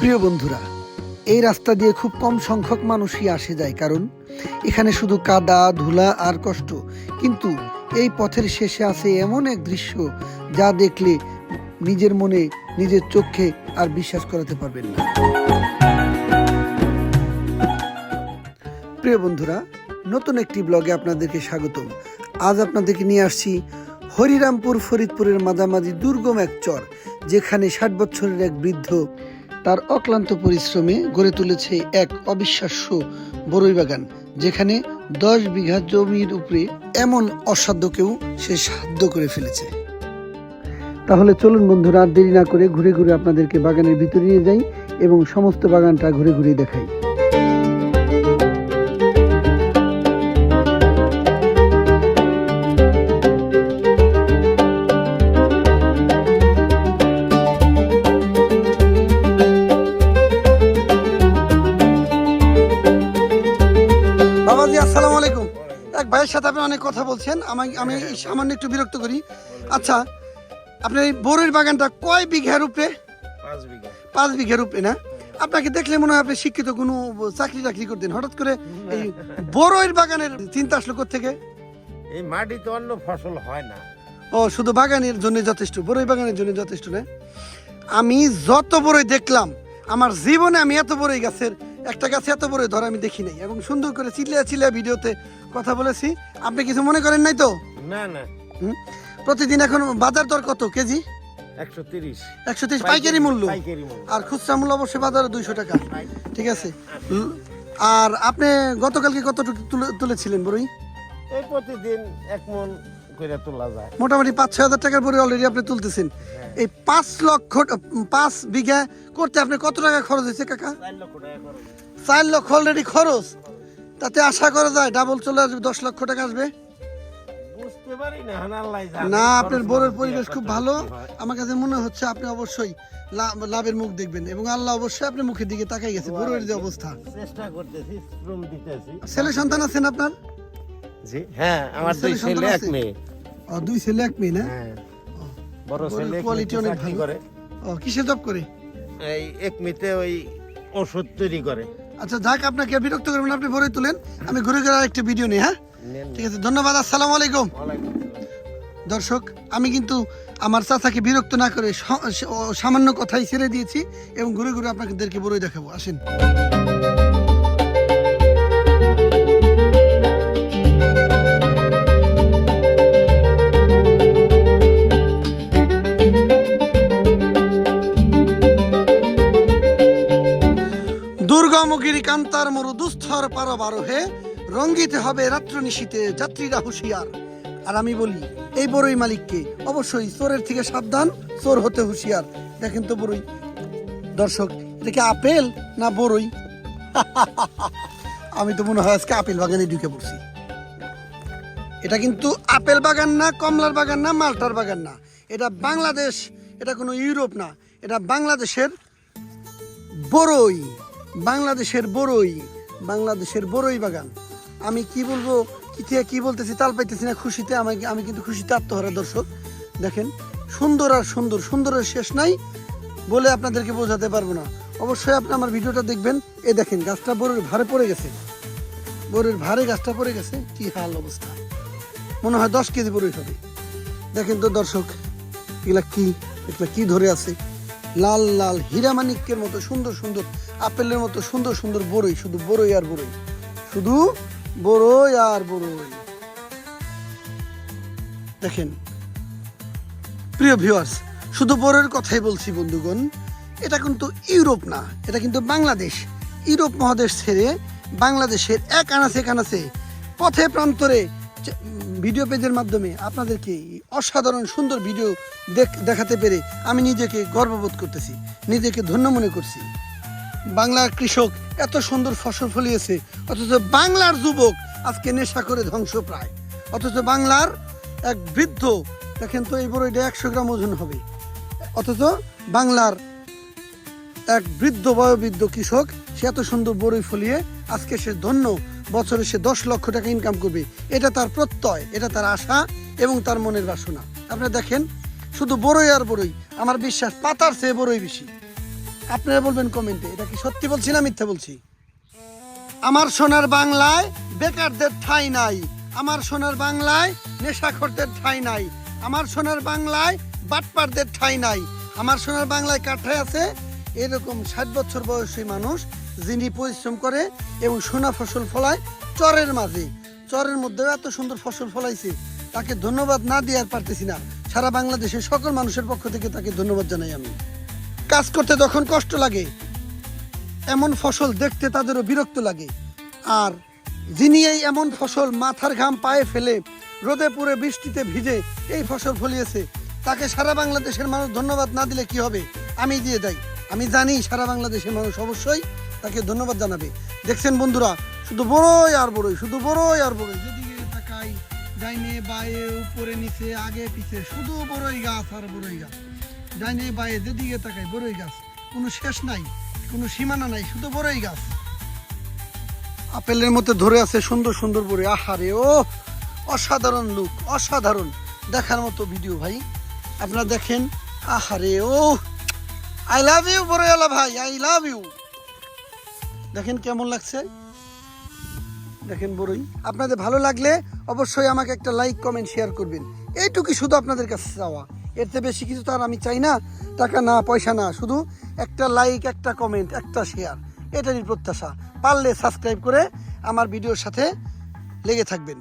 প্রিয় বন্ধুরা, এই রাস্তা দিয়ে খুব কম সংখ্যক মানুষই আসে যায়, কারণ এখানে শুধু কাদা, ধুলা আর কষ্ট। কিন্তু এই পথের শেষে আছে এমন এক দৃশ্য যা দেখলে নিজের মনে, নিজের চোখে আর বিশ্বাস করাতে পারবেন না। প্রিয় বন্ধুরা, নতুন একটি ব্লগে আপনাদেরকে স্বাগতম। আজ আপনাদেরকে নিয়ে আসছি হরিরামপুর ফরিদপুরের মাঝামাঝি দুর্গম এক চর, যেখানে 60 বছরের এক বৃদ্ধ তার অক্লান্ত পরিশ্রমে গড়ে তুলেছে এক অবিশ্বাস্য বরই বাগান, যেখানে 10 বিঘা জমির উপরে এমন অসাধ্যকেও সে সাধ্য করে ফেলেছে। তাহলে চলুন বন্ধুরা, আর দেরি না করে ঘুরে ঘুরে আপনাদেরকে বাগানের ভিতরে নিয়ে যাই এবং সমস্ত বাগানটা ঘুরে ঘুরে দেখাই। বাবাজি, আসসালামু আলাইকুম। এক ভাইয়ের সাথে আপনি অনেক কথা বলছেন, আমি সামান্য একটু বিরক্ত করি। আচ্ছা, আপনার এই বরইয়ের বাগানটা কয় বিঘার উপরে? 5 বিঘার উপরে না? আপনাকে দেখলে মনে হয় আপনি শিক্ষিত, কোনো চাকরি করতেন। হঠাৎ করে এই বরইয়ের বাগানের চিন্তা আসলো কোত্থেকে? এই মাটিতে অন্য ফসল হয় না। ও, শুধু বাগানের জন্য যথেষ্ট, বরই বাগানের জন্য যথেষ্ট না? আমি যত বরই দেখলাম আমার জীবনে, আমি এত বরই গাছের একটা গাছে এত বড় ধর আমি দেখি নাই, এবং সুন্দর করে চিল্লিয়া ভিডিওতে কথা বলেছি। আপনি কিছু মনে করেন নাই তো? না না। প্রতিদিন এখন বাজার দর কত কেজি? 130 পাইকারি মূল্য, আর খুচরা মূল্য অবশ্যই বাজারে 200 টাকা। ঠিক আছে। আর আপনি গতকালকে কতটুকু তুলেছিলেন বড়ই? এই প্রতিদিন 1 মণ করে তোলা যায়। মোটামুটি 5-6 হাজার টাকার বড়ি অলরেডি আপনি তুলতেছেন। এই 5 বিঘা করতে আপনি কত টাকা খরচ হয়েছে কাকা? 4 লক্ষ টাকা খরচ। 4 লক্ষ অলরেডি খরচ। তাতে আশা করা যায় ডাবল চলে আসবে, 10 লক্ষ টাকা আসবে। বুঝতে পারি না, আল্লাহ জানে। না, আপনার বড়ের পরিবেশ খুব ভালো। আমার কাছে মনে হচ্ছে আপনি অবশ্যই লাভের মুখ দেখবেন, এবং আল্লাহ অবশ্যই আপনার মুখের দিকে তাকাই গেছে। বড়ের যে অবস্থা, চেষ্টা করতেছি, শ্রম দিতেছি। ছেলে সন্তান আছেন আপনার? জি হ্যাঁ, আমার 2 ছেলে 1 মেয়ে। 2 ছেলে 1 মেয়ে না? হ্যাঁ। বড় ছেলে কোয়ালিটি অনেক ভালো করে। কিসে জব করে? এই 1 মেয়েতে ওই ওষুধ তৈরি করে। আচ্ছা যাক, আপনাকে বিরক্ত করবেন, আপনি বড়ই তুলেন, আমি ঘুরে ঘুরে আরেকটা ভিডিও নিই। হ্যাঁ ঠিক আছে, ধন্যবাদ। আসসালামু আলাইকুম। দর্শক, আমি কিন্তু আমার চাচাকে বিরক্ত না করে সামান্য কথাই ছেড়ে দিয়েছি, এবং ঘুরে ঘুরে আপনাদেরকে বড়ই দেখাবো। আসেন। দুর্গমগিরি কান্তার মরু দুস্থর পারবার হে, রঙ্গিতে হবে রাত্র নিশীতে যাত্রীরা হুঁশিয়ার। আর আমি বলি এই বড়ই মালিককে, অবশ্যই চোরের থেকে সাবধান, চোর হতে হুঁশিয়ার। দেখেন তো বড়ই। দর্শক, এটা কি আপেল না বড়ই? আমি তো মনে হয় আজকে আপেল বাগানে ঢুকে পড়ছি। এটা কিন্তু আপেল বাগান না, কমলার বাগান না, মালটার বাগান না। এটা বাংলাদেশ, এটা কোনো ইউরোপ না। এটা বাংলাদেশের বড়ই, বাংলাদেশের বড়ই বাগান। আমি কি বলবো, কি বলতেছি তাল পাইতেছি না খুশিতে। আমি কিন্তু খুশিতে আত্মহারা। দর্শক দেখেন, সুন্দর আর সুন্দর, সুন্দরের শেষ নাই বলে আপনাদেরকে বোঝাতে পারবো না। অবশ্যই আপনি আমার ভিডিওটা দেখবেন। এই দেখেন, গাছটা বড়ের ভারে পড়ে গেছে, বড়ের ভারে গাছটা পড়ে গেছে। কি হাল অবস্থা, মনে হয় 10 কেজি বড়ই হবে। দেখেন তো দর্শক, এগুলা কি ধরে আছে? লাল লাল হীরামানিক্যের মতো সুন্দর সুন্দর, আপেলের মতো সুন্দর সুন্দর বড়ই। শুধু বড়ই আর বড়ই, শুধু বড়ই আর বড়ই। দেখেন প্রিয় ভিউয়ার্স, শুধু বড়ের কথাই বলছি বন্ধুগণ। এটা কিন্তু ইউরোপ না, এটা কিন্তু বাংলাদেশ। ইউরোপ মহাদেশ ছেড়ে বাংলাদেশের এক আনাচে পথে প্রান্তরে ভিডিও পেজের মাধ্যমে আপনাদেরকে অসাধারণ সুন্দর ভিডিও দেখাতে পেরে আমি নিজেকে গর্ববোধ করতেছি, নিজেকে ধন্য মনে করছি। বাংলার কৃষক এত সুন্দর ফসল ফলিয়েছে, অথচ বাংলার যুবক আজকে নেশা করে ধ্বংস প্রায়। অথচ বাংলার এক বৃদ্ধ, দেখেন তো এই বড়ইটা 100 গ্রাম ওজন হবে, অথচ বাংলার এক বয়োবৃদ্ধ কৃষক সে এত সুন্দর বড়ই ফলিয়ে আজকে সে ধন্য। বছরে সে 10 লক্ষ টাকা ইনকাম করবে, এটা তার প্রত্যয়, এটা তার আশা এবং তার মনের বাসনা। আপনারা দেখেন, শুধু বড়ই আর বড়ই। আমার বিশ্বাস পাতার চেয়ে বড়ই বেশি। আপনারা বলবেন কমেন্টে এটা কি সত্যি বলছি না মিথ্যা বলছি। আমার সোনার বাংলায় বেকারদের ঠাঁই নাই, আমার সোনার বাংলায় নেশাখোরদের ঠাঁই নাই, আমার সোনার বাংলায় বাটপারদের ঠাঁই নাই। আমার সোনার বাংলায় কাঠায় আছে এরকম 60 বছর বয়সী মানুষ যিনি পরিশ্রম করে এবং সোনা ফসল ফলায় চরের মাঝে। চরের মধ্যেও এত সুন্দর ফসল ফলাইছে, তাকে ধন্যবাদ না দিয়ে আর পারতেছি না। সারা বাংলাদেশের সকল মানুষের পক্ষ থেকে তাকে ধন্যবাদ জানাই আমি। কাজ করতে যখন কষ্ট লাগে, এমন ফসল দেখতে তাদেরও বিরক্ত লাগে। আর যিনি এই এমন ফসল মাথার ঘাম পায়ে ফেলে রোদে পুড়ে বৃষ্টিতে ভিজে এই ফসল ফলিয়েছে, তাকে সারা বাংলাদেশের মানুষ ধন্যবাদ না দিলে কি হবে? আমি দিয়ে দেই। আমি জানি সারা বাংলাদেশের মানুষ অবশ্যই তাকে ধন্যবাদ জানাবে। দেখছেন বন্ধুরা, শুধু বড়ই আর বড়ই, শুধু বড়ই আর বড়ই। যেদিকে তাকাই, ডাইনে বায়ে উপরে নিচে আগে পিছে শুধু বড়ই গাছ আর বড়ই গাছ। ডাইনে বায়ে যেদিকে তাকাই বড়ই গাছ, কোনো শেষ নাই, কোনো সীমানা নাই, শুধু বড়ই গাছ। আপেলের মধ্যে ধরে আছে সুন্দর সুন্দর বড়ই। আহারে ও অসাধারণ লুক, অসাধারণ দেখার মতো ভিডিও ভাই, আপনারা দেখেন। আহারে ও আই লাভ ইউ বড়ইওয়ালা ভাই, আই লাভ ইউ। দেখেন কেমন লাগছে, দেখেন বড়ই। আপনাদের ভালো লাগলে অবশ্যই আমাকে একটা লাইক কমেন্ট শেয়ার করবেন। এইটুকুই শুধু আপনাদের কাছে চাওয়া, এর থেকে বেশি কিছু তো আর আমি চাই না। টাকা না, পয়সা না, শুধু একটা লাইক, একটা কমেন্ট, একটা শেয়ার, এটারই প্রত্যাশা। পারলে সাবস্ক্রাইব করে আমার ভিডিওর সাথে লেগে থাকবেন।